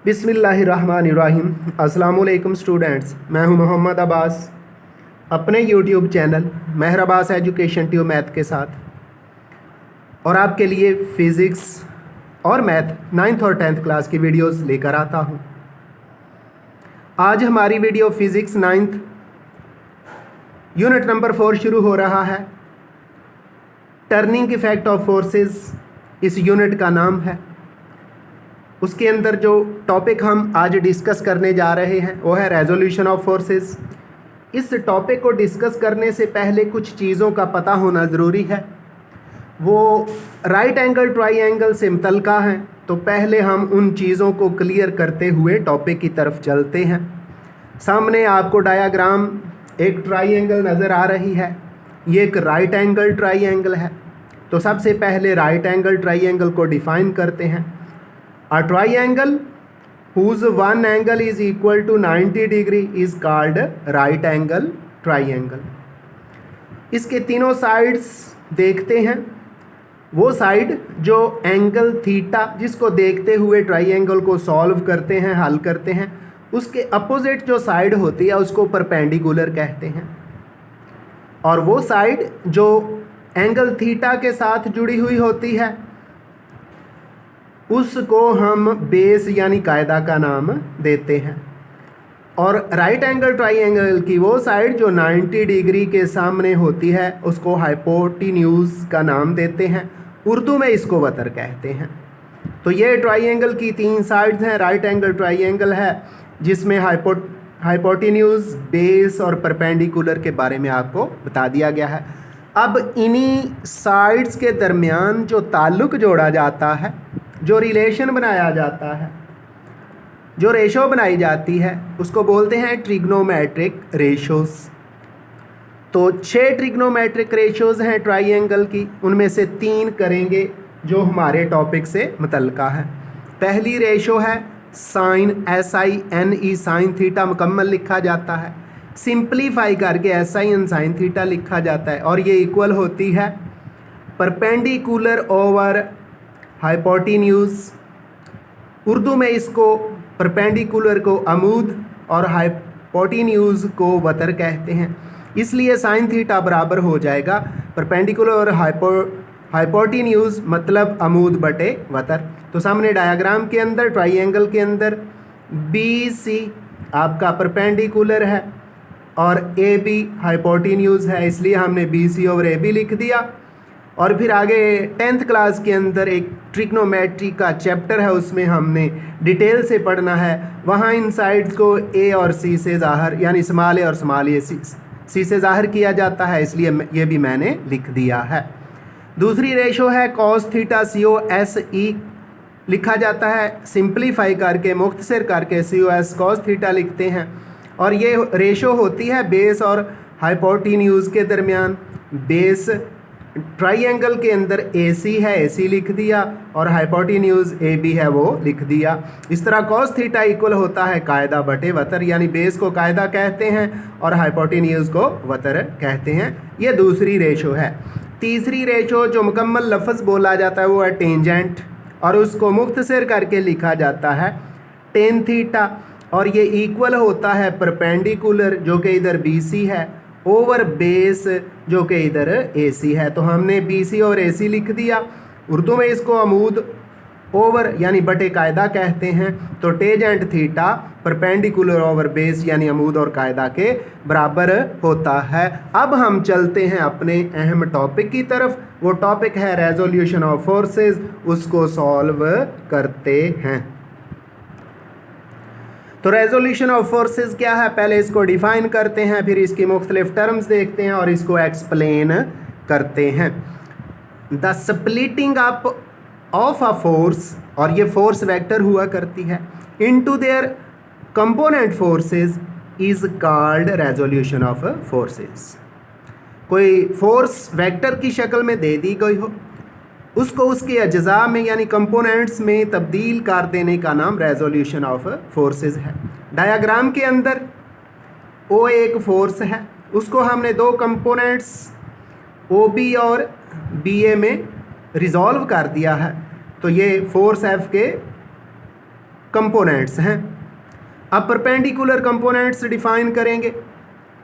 बिस्मिल्लाहिर्रहमानिर्रहीम। अस्सलामुअलैकुम स्टूडेंट्स, मैं हूं मोहम्मद अब्बास अपने यूट्यूब चैनल मेहर अब्बास एजुकेशन ट्यूब मैथ के साथ और आपके लिए फ़िज़िक्स और मैथ 9th और 10th क्लास की वीडियोस लेकर आता हूं। आज हमारी video physics 9th unit number 4 शुरू हो रहा है। टर्निंग इफ़ेक्ट ऑफ फोर्सेस इस यूनिट का नाम है। उसके अंदर जो टॉपिक हम आज डिस्कस करने जा रहे हैं वो है रेजोल्यूशन ऑफ फोर्सेस। इस टॉपिक को डिस्कस करने से पहले कुछ चीज़ों का पता होना ज़रूरी है। वो राइट एंगल ट्राइंगल से मुतल्लिक़ हैं, तो पहले हम उन चीज़ों को क्लियर करते हुए टॉपिक की तरफ चलते हैं। सामने आपको डायाग्राम एक ट्राइंगल नज़र आ रही है। ये एक राइट एंगल ट्राइंगल है। तो सबसे पहले राइट एंगल ट्राइंगल को डिफ़ाइन करते हैं। A triangle whose one angle is equal to 90 degree is called right angle triangle। इसके तीनों साइड्स देखते हैं। वो साइड जो एंगल थीटा जिसको देखते हुए ट्राइंगल को सॉल्व करते हैं, हल करते हैं, उसके अपोजिट जो साइड होती है उसको परपेंडिकुलर कहते हैं। और वो साइड जो एंगल थीटा के साथ जुड़ी हुई होती है उसको हम बेस यानी कायदा का नाम देते हैं। और राइट एंगल ट्राइंगल की वो साइड जो 90 डिग्री के सामने होती है उसको हाइपोटेन्यूज का नाम देते हैं। उर्दू में इसको वतर कहते हैं। तो ये ट्राइंगल की तीन साइड्स हैं। राइट एंगल ट्राइंगल है जिसमें हाइपोटेन्यूज, बेस और परपेंडिकुलर के बारे में आपको बता दिया गया है। अब इन्हीं साइड्स के दरमियान जो ताल्लुक़ जोड़ा जाता है, जो रिलेशन बनाया जाता है, जो रेशो बनाई जाती है, उसको बोलते हैं ट्रिग्नोमेट्रिक रेशोज़। तो 6 ट्रिग्नोमेट्रिक रेशोज़ हैं ट्राइंगल की। उनमें से 3 करेंगे जो हमारे टॉपिक से मुतल्लिक़ है। पहली रेशो है साइन, SINE, साइन थीटा मुकम्मल लिखा जाता है। सिंप्लीफाई करके SIN साइन थीटा लिखा जाता है और ये इक्वल होती है परपेंडिकुलर ओवर हाइपोटेन्यूज। उर्दू में इसको परपेंडिकुलर को अमूद और हाइपोटेन्यूज को वतर कहते हैं। इसलिए साइन थीटा बराबर हो जाएगा परपेंडिकुलर और हाइपोटेन्यूज मतलब अमूद बटे वतर। तो सामने डायग्राम के अंदर ट्राइंगल के अंदर BC आपका परपेंडिकुलर है और AB हाइपोटेन्यूज है, इसलिए हमने BC ओवर AB लिख दिया। और फिर आगे 10th क्लास के अंदर एक ट्रिग्नोमेट्री का चैप्टर है, उसमें हमने डिटेल से पढ़ना है। वहाँ इन साइड्स को A और C से ज़ाहिर यानी स्मॉल a और स्मॉल a C से ज़ाहिर किया जाता है, इसलिए ये भी मैंने लिख दिया है। दूसरी रेशो है कॉस थीटा, COSE लिखा जाता है। सिंप्लीफाई करके, मुख्तसर करके COS कॉस थीटा लिखते हैं। और ये रेशो होती है बेस और हाइपोटेन्यूज के दरमियान। बेस ट्राइंगल के अंदर AC है, AC लिख दिया, और हाइपोटेन्यूज AB है, वो लिख दिया। इस तरह कॉस थीटा इक्वल होता है कायदा बटे वतर, यानी बेस को कायदा कहते हैं और हाइपोटेन्यूज को वतर कहते हैं। ये दूसरी रेशो है। तीसरी रेशो जो मुकम्मल लफ्ज़ बोला जाता है वो है टेंजेंट, और उसको मुख्तसर करके लिखा जाता है टेन थीटा, और ये इक्वल होता है परपेंडिकुलर जो कि इधर BC है ओवर बेस जो कि इधर AC है। तो हमने BC और AC लिख दिया। उर्दू में इसको अमूद ओवर यानी बटे कायदा कहते हैं। तो tangent theta perpendicular over base यानी अमूद और कायदा के बराबर होता है। अब हम चलते हैं अपने अहम टॉपिक की तरफ। वो टॉपिक है रेजोल्यूशन ऑफ फोर्सेस। उसको सॉल्व करते हैं। तो रेजोल्यूशन ऑफ फोर्सेस क्या है, पहले इसको डिफ़ाइन करते हैं, फिर इसकी मुख्तलिफ टर्म्स देखते हैं और इसको एक्सप्लेन करते हैं। The splitting up of a force, और ये फोर्स वेक्टर हुआ करती है, into their component forces is called resolution of forces. कोई फोर्स वेक्टर की शक्ल में दे दी गई हो, उसको उसके अज्जा में यानी कंपोनेंट्स में तब्दील कर देने का नाम रेजोल्यूशन ऑफ फोर्सेस है। डायग्राम के अंदर O एक फोर्स है, उसको हमने 2 कंपोनेंट्स OB और BA में रिजॉल्व कर दिया है। तो ये फोर्स F के कंपोनेंट्स हैं। अब परपेंडिकुलर कंपोनेंट्स डिफाइन करेंगे।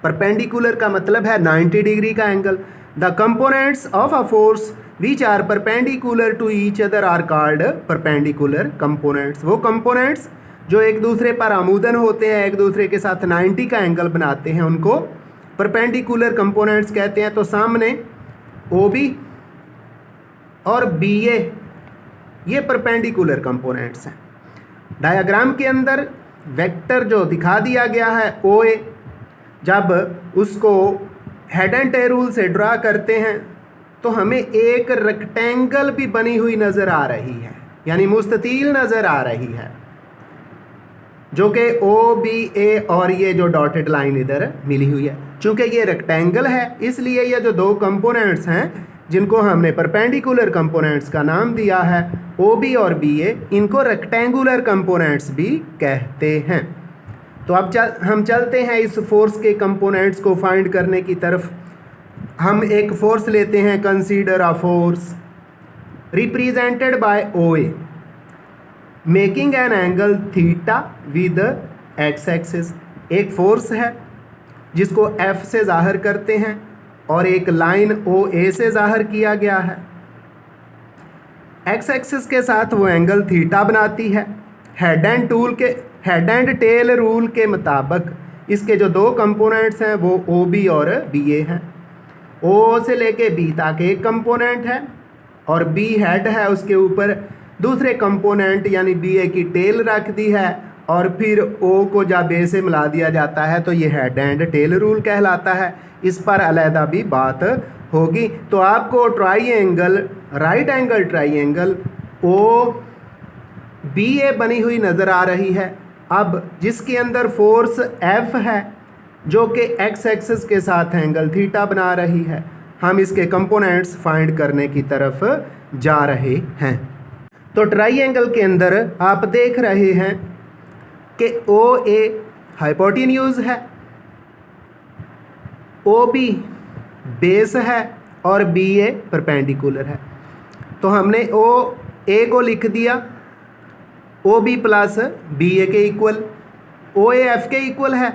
परपेंडिकुलर का मतलब है 90 डिग्री का angle. The components of a force which are perpendicular to each other are called perpendicular components. वो कंपोनेंट्स जो एक दूसरे पर आमुदन होते हैं, एक दूसरे के साथ 90 का एंगल बनाते हैं, उनको परपेंडिकुलर कंपोनेंट्स कहते हैं। तो सामने OB और BA ये परपेंडिकुलर कंपोनेंट्स हैं। डायग्राम के अंदर वेक्टर जो दिखा दिया गया है OA, जब उसको हेड एंड टेल रूल से ड्रा करते हैं तो हमें एक रेक्टेंगल भी बनी हुई नज़र आ रही है, यानी मुस्ततील नज़र आ रही है, जो कि OBA और ये जो डॉटेड लाइन इधर मिली हुई है। चूँकि ये रेक्टेंगल है इसलिए ये जो दो कंपोनेंट्स हैं जिनको हमने परपेंडिकुलर कंपोनेंट्स का नाम दिया है OB और BA, इनको रेक्टेंगुलर कंपोनेंट्स भी कहते हैं। तो अब हम चलते हैं इस फोर्स के कंपोनेंट्स को फाइंड करने की तरफ। हम एक फोर्स लेते हैं, consider a force represented by OA making an angle theta with x axis. एक फोर्स है जिसको F से जाहिर करते हैं और एक लाइन OA से जाहिर किया गया है। एक्स एक्सिस के साथ वो एंगल थीटा बनाती है। हेड एंड टेल रूल के मुताबिक इसके जो दो कंपोनेंट्स हैं वो OB और BA हैं। O से लेके B तक एक कंपोनेंट है और B हेड है, उसके ऊपर दूसरे कंपोनेंट यानी BA की टेल रख दी है और फिर O को जब A से मिला दिया जाता है तो ये हेड एंड टेल रूल कहलाता है। इस पर अलहदा भी बात होगी। तो आपको triangle, right angle triangle OBA बनी हुई नज़र आ रही है। अब जिसके अंदर फोर्स F है जो कि एक्स एक्सिस के साथ एंगल थीटा बना रही है, हम इसके कंपोनेंट्स फाइंड करने की तरफ जा रहे हैं। तो ट्राइएंगल के अंदर आप देख रहे हैं कि OA हाइपोटेन्यूज है, OB बेस है और BA परपेंडिकुलर है। तो हमने OA को लिख दिया OB प्लस BA के इक्वल। OA F के इक्वल है,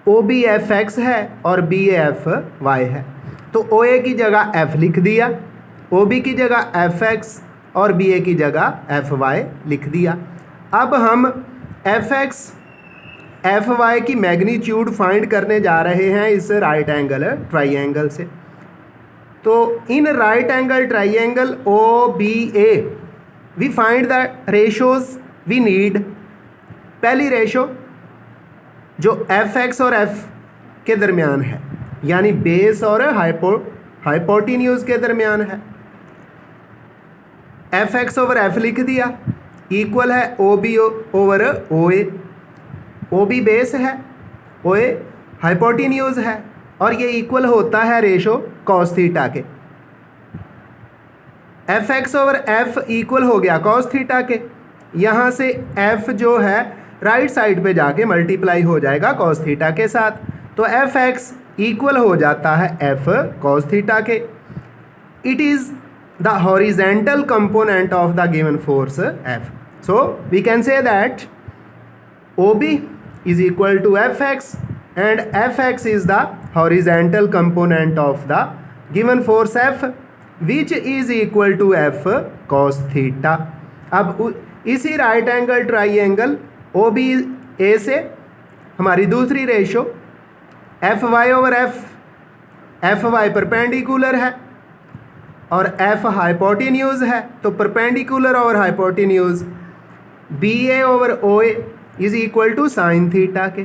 OB FX है और BA FY है। तो OA की जगह F लिख दिया, OB की जगह FX और BA की जगह FY लिख दिया। अब हम FX FY की मैग्नीट्यूड फाइंड करने जा रहे हैं इस राइट एंगल ट्राइएंगल से। तो in right angle triangle OBA we find the ratios we need. पहली रेशो जो FX और F के दरमियान है, यानी बेस और हाइपोटेन्यूज के दरमियान है। FX ओवर F लिख दिया, इक्वल है OB over OA। OB base है, OA हाइपोटेन्यूज है और ये इक्वल होता है रेशो कॉस थीटा के। FX ओवर F इक्वल हो गया कॉस थीटा के। यहाँ से F जो है राइट साइड पे जाके मल्टीप्लाई हो जाएगा कॉस थीटा के साथ, तो FX इक्वल हो जाता है F कॉस थीटा के। It is the horizontal component of the given force F। So we can say that OB is equal to FX and FX is the horizontal component of the given force F which is equal to F cos theta। अब इसी right angle triangle OBA से हमारी दूसरी ratio FY over F, FY perpendicular है और F hypotenuse है, तो perpendicular और hypotenuse BA over OA is equal to sine theta के।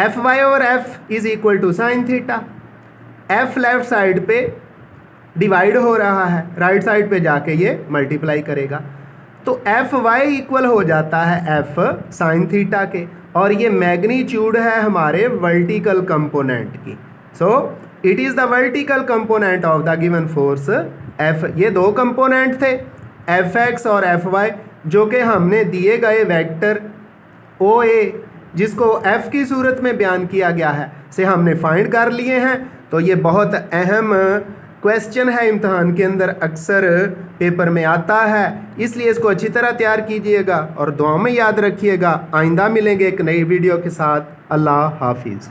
FY over F is equal to sine theta. F left side पे डिवाइड हो रहा है, राइट साइड पे जाके ये मल्टीप्लाई करेगा, तो FY इक्वल हो जाता है F साइन थीटा के और ये मैग्नीट्यूड है हमारे वर्टिकल कंपोनेंट की। So it is the vertical component of the given force F। ये दो कंपोनेंट थे FX और FY जो कि हमने दिए गए वेक्टर OA जिसको F की सूरत में बयान किया गया है से हमने फाइंड कर लिए हैं। तो ये बहुत अहम क्वेश्चन है इम्तहान के अंदर, अक्सर पेपर में आता है, इसलिए इसको अच्छी तरह तैयार कीजिएगा और दुआ में याद रखिएगा। आइंदा मिलेंगे एक नई वीडियो के साथ। अल्लाह हाफिज़।